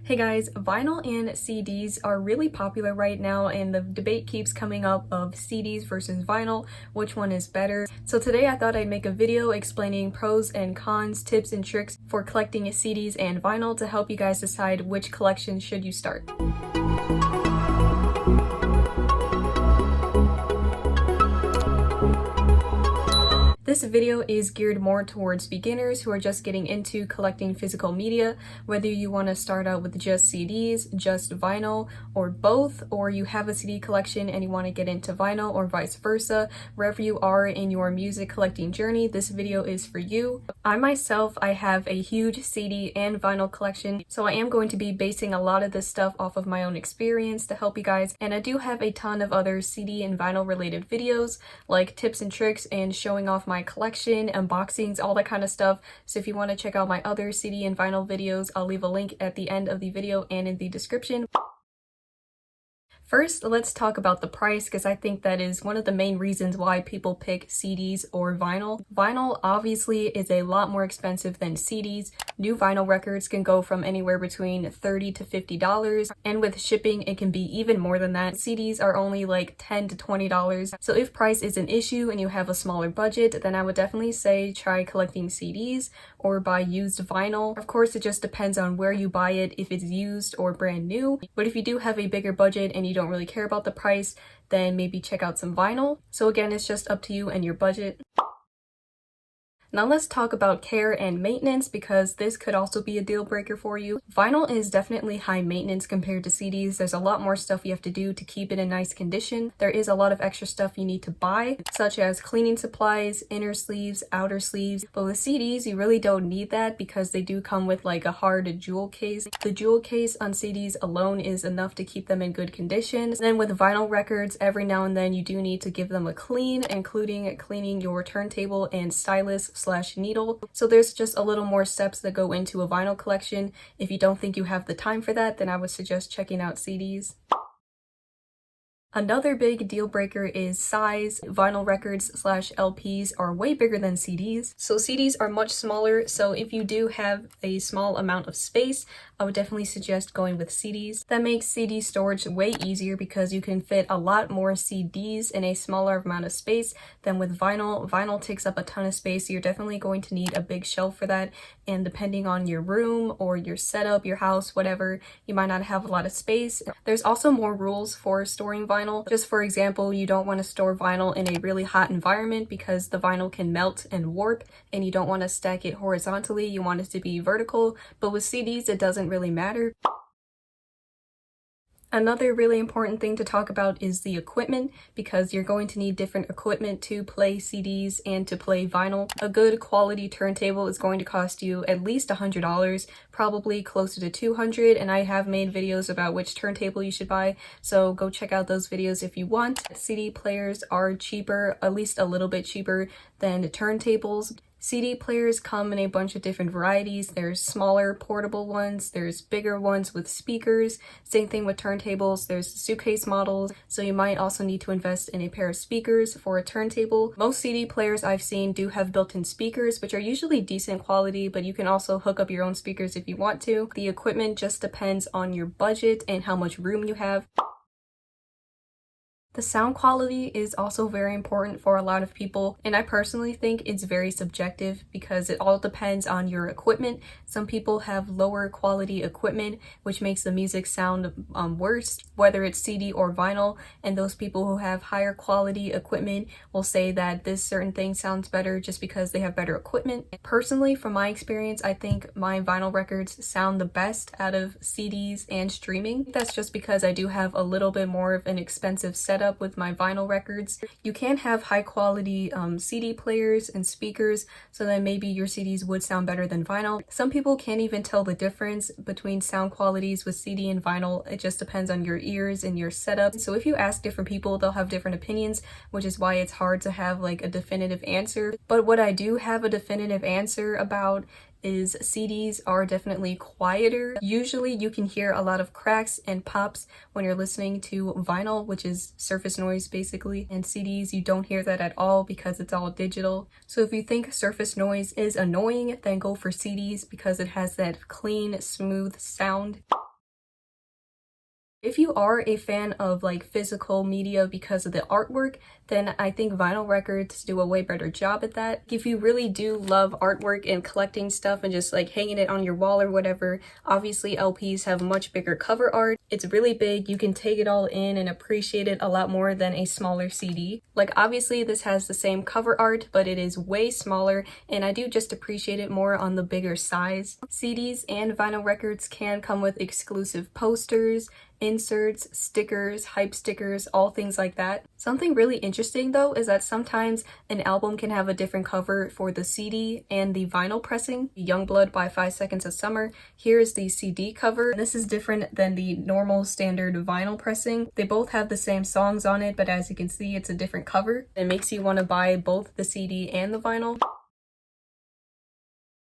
Hey guys, vinyl and CDs are really popular right now, and the debate keeps coming up of CDs versus vinyl, which one is better. So today I thought I'd make a video explaining pros and cons, tips and tricks for collecting CDs and vinyl to help you guys decide which collection should you start. This video is geared more towards beginners who are just getting into collecting physical media, whether you want to start out with just CDs, just vinyl, or both, or you have a CD collection and you want to get into vinyl, or vice versa. Wherever you are in your music collecting journey, this video is for you. I myself have a huge CD and vinyl collection, so I am going to be basing a lot of this stuff off of my own experience to help you guys, and I do have a ton of other CD and vinyl related videos, like tips and tricks and showing off my collection, unboxings, all that kind of stuff. So if you want to check out my other CD and vinyl videos, I'll leave a link at the end of the video and in the description. First, let's talk about the price, because I think that is one of the main reasons why people pick CDs or vinyl. Vinyl obviously is a lot more expensive than CDs. New vinyl records can go from anywhere between $30 to $50, and with shipping it can be even more than that. CDs are only like $10 to $20. So if price is an issue and you have a smaller budget, then I would definitely say try collecting CDs or buy used vinyl. Of course, it just depends on where you buy it, if it's used or brand new. But if you do have a bigger budget and you don't really care about the price, then maybe check out some vinyl. So again, it's just up to you and your budget. Now let's talk about care and maintenance, because this could also be a deal breaker for you. Vinyl is definitely high maintenance compared to CDs. There's a lot more stuff you have to do to keep it in nice condition. There is a lot of extra stuff you need to buy, such as cleaning supplies, inner sleeves, outer sleeves. But with CDs, you really don't need that because they do come with like a hard jewel case. The jewel case on CDs alone is enough to keep them in good condition. Then with vinyl records, every now and then you do need to give them a clean, including cleaning your turntable and stylus/needle. So there's just a little more steps that go into a vinyl collection. If you don't think you have the time for that, then I would suggest checking out CDs. Another big deal breaker is size. Vinyl records/LPs are way bigger than CDs. So CDs are much smaller, so if you do have a small amount of space, I would definitely suggest going with CDs. That makes CD storage way easier because you can fit a lot more CDs in a smaller amount of space than with vinyl. Vinyl takes up a ton of space, so you're definitely going to need a big shelf for that, and depending on your room or your setup, your house, whatever, you might not have a lot of space. There's also more rules for storing vinyl. Just for example, you don't want to store vinyl in a really hot environment because the vinyl can melt and warp, and you don't want to stack it horizontally, you want it to be vertical. But with CDs, it doesn't really matter. Another really important thing to talk about is the equipment, because you're going to need different equipment to play CDs and to play vinyl. A good quality turntable is going to cost you at least $100, probably closer to $200, and I have made videos about which turntable you should buy, so go check out those videos if you want. CD players are cheaper, at least a little bit cheaper than the turntables. CD players come in a bunch of different varieties. There's smaller portable ones, there's bigger ones with speakers. Same thing with turntables, there's suitcase models, so you might also need to invest in a pair of speakers for a turntable. Most CD players I've seen do have built-in speakers, which are usually decent quality, but you can also hook up your own speakers if you want to. The equipment just depends on your budget and how much room you have. The sound quality is also very important for a lot of people, and I personally think it's very subjective because it all depends on your equipment. Some people have lower quality equipment, which makes the music sound worse, whether it's CD or vinyl, and those people who have higher quality equipment will say that this certain thing sounds better just because they have better equipment. Personally, from my experience, I think my vinyl records sound the best out of CDs and streaming. That's just because I do have a little bit more of an expensive setup with my vinyl records. You can have high quality CD players and speakers, so then maybe your CDs would sound better than vinyl. Some people can't even tell the difference between sound qualities with CD and vinyl. It just depends on your ears and your setup. So if you ask different people, they'll have different opinions, which is why it's hard to have like a definitive answer. But what I do have a definitive answer about is CDs are definitely quieter. Usually you can hear a lot of cracks and pops when you're listening to vinyl, which is surface noise basically, and CDs you don't hear that at all because it's all digital. So if you think surface noise is annoying, then go for CDs because it has that clean, smooth sound. If you are a fan of like physical media because of the artwork, then I think vinyl records do a way better job at that. If you really do love artwork and collecting stuff and just like hanging it on your wall or whatever, obviously LPs have much bigger cover art. It's really big, you can take it all in and appreciate it a lot more than a smaller CD. Like obviously this has the same cover art, but it is way smaller and I do just appreciate it more on the bigger size. CDs and vinyl records can come with exclusive posters, inserts, stickers, hype stickers, all things like that. Something really interesting though is that sometimes an album can have a different cover for the CD and the vinyl pressing. Youngblood by 5 Seconds of Summer. Here's the CD cover. This is different than the normal standard vinyl pressing. They both have the same songs on it, but as you can see, it's a different cover. It makes you want to buy both the CD and the vinyl.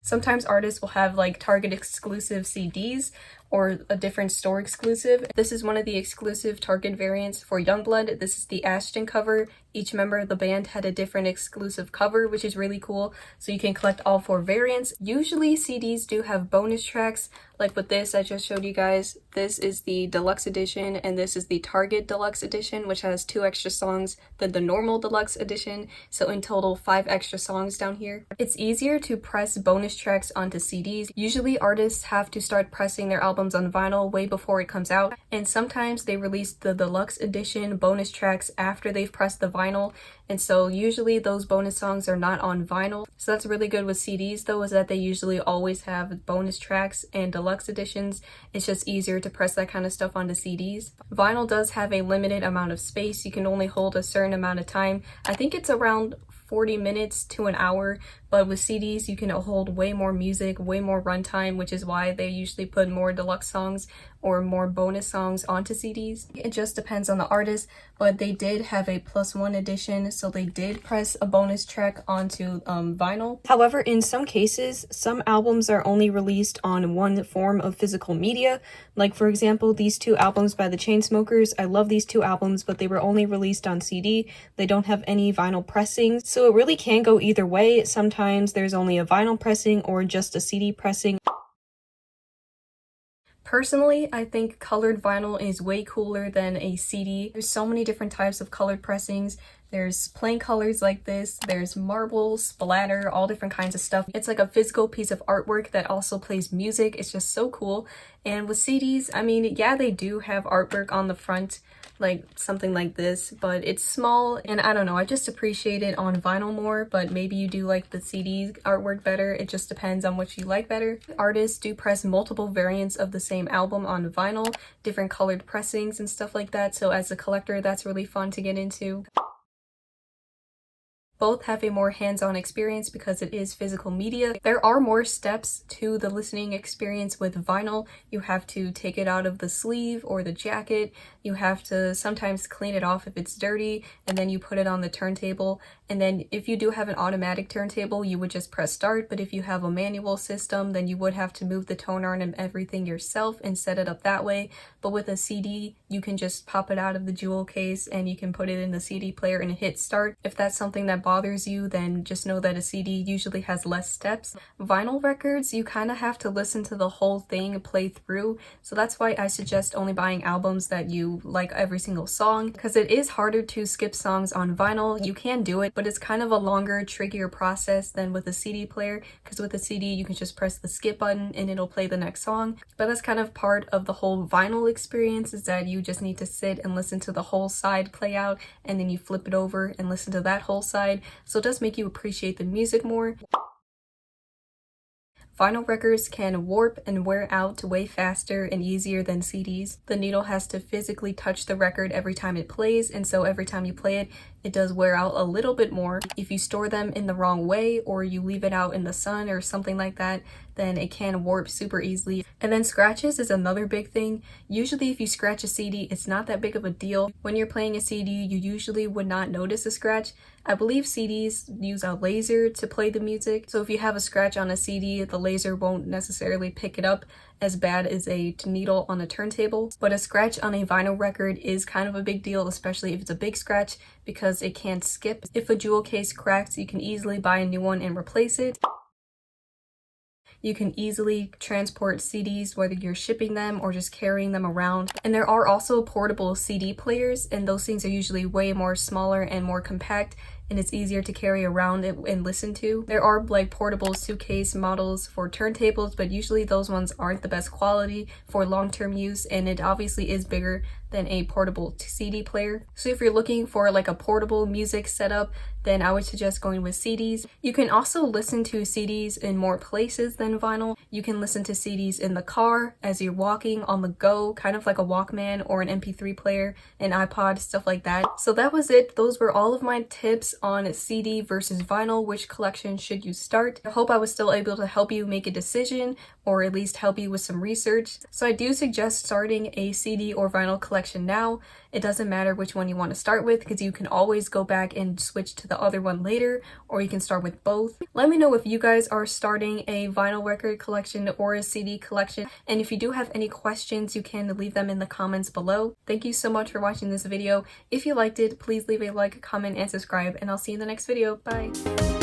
Sometimes artists will have like Target exclusive CDs or a different store exclusive. This is one of the exclusive Target variants for Youngblood. This is the Ashton cover. Each member of the band had a different exclusive cover, which is really cool. So you can collect all 4 variants. Usually CDs do have bonus tracks. Like with this, I just showed you guys. This is the deluxe edition and this is the Target deluxe edition, which has 2 extra songs than the normal deluxe edition. So in total, 5 extra songs down here. It's easier to press bonus tracks onto CDs. Usually artists have to start pressing their albums on vinyl way before it comes out, and sometimes they release the deluxe edition bonus tracks after they've pressed the vinyl, and so usually those bonus songs are not on vinyl. So that's really good with CDs though, is that they usually always have bonus tracks and deluxe editions. It's just easier to press that kind of stuff onto CDs. Vinyl does have a limited amount of space. You can only hold a certain amount of time. I think it's around 40 minutes to an hour, but with CDs you can hold way more music, way more runtime, which is why they usually put more deluxe songs or more bonus songs onto CDs. It just depends on the artist, but they did have a +1 edition, so they did press a bonus track onto vinyl. However, in some cases, some albums are only released on one form of physical media. Like for example, these 2 albums by the Chainsmokers. I love these 2 albums, but they were only released on CD. They don't have any vinyl pressing, so it really can go either way. Sometimes there's only a vinyl pressing or just a CD pressing. Personally, I think colored vinyl is way cooler than a CD. There's so many different types of colored pressings. There's plain colors like this, there's marble, splatter, all different kinds of stuff. It's like a physical piece of artwork that also plays music. It's just so cool. And with CDs, I mean, yeah, they do have artwork on the front, like something like this, but it's small, and I don't know, I just appreciate it on vinyl more, but maybe you do like the CD artwork better. It just depends on what you like better. Artists do press multiple variants of the same album on vinyl, different colored pressings and stuff like that, so as a collector, that's really fun to get into. Both have a more hands-on experience because it is physical media. There are more steps to the listening experience with vinyl. You have to take it out of the sleeve or the jacket. You have to sometimes clean it off if it's dirty, and then you put it on the turntable. And then if you do have an automatic turntable, you would just press start. But if you have a manual system, then you would have to move the tone arm and everything yourself and set it up that way. But with a CD, you can just pop it out of the jewel case and you can put it in the CD player and hit start. If that's something that bothers you, then just know that a CD usually has less steps. Vinyl records, you kind of have to listen to the whole thing play through. So that's why I suggest only buying albums that you like every single song, because it is harder to skip songs on vinyl. You can do it, but it's kind of a longer, trickier process than with a CD player, because with a CD you can just press the skip button and it'll play the next song. But that's kind of part of the whole vinyl experience, is that you just need to sit and listen to the whole side play out, and then you flip it over and listen to that whole side. So it does make you appreciate the music more. Vinyl records can warp and wear out way faster and easier than CDs. The needle has to physically touch the record every time it plays, and so every time you play it, it does wear out a little bit more. If you store them in the wrong way or you leave it out in the sun or something like that, then it can warp super easily. And then scratches is another big thing. Usually if you scratch a CD, it's not that big of a deal. When you're playing a CD, you usually would not notice a scratch. I believe CDs use a laser to play the music, so if you have a scratch on a CD, the laser won't necessarily pick it up as bad as a needle on a turntable. But a scratch on a vinyl record is kind of a big deal, especially if it's a big scratch, because it can't skip. If a jewel case cracks, you can easily buy a new one and replace it. You can easily transport CDs, whether you're shipping them or just carrying them around. And there are also portable CD players, and those things are usually way more smaller and more compact, and it's easier to carry around and listen to. There are like portable suitcase models for turntables, but usually those ones aren't the best quality for long-term use, and it obviously is bigger than a portable CD player. So if you're looking for like a portable music setup, then I would suggest going with CDs. You can also listen to CDs in more places than vinyl. You can listen to CDs in the car, as you're walking, on the go, kind of like a Walkman or an MP3 player, an iPod, stuff like that. So that was it. Those were all of my tips on CD versus vinyl. Which collection should you start? I hope I was still able to help you make a decision, or at least help you with some research. So I do suggest starting a CD or vinyl collection now. It doesn't matter which one you want to start with, because you can always go back and switch to the other one later, or you can start with both. Let me know if you guys are starting a vinyl record collection or a CD collection, and if you do have any questions, you can leave them in the comments below. Thank you so much for watching this video. If you liked it, please leave a like, comment, and subscribe, and I'll see you in the next video. Bye!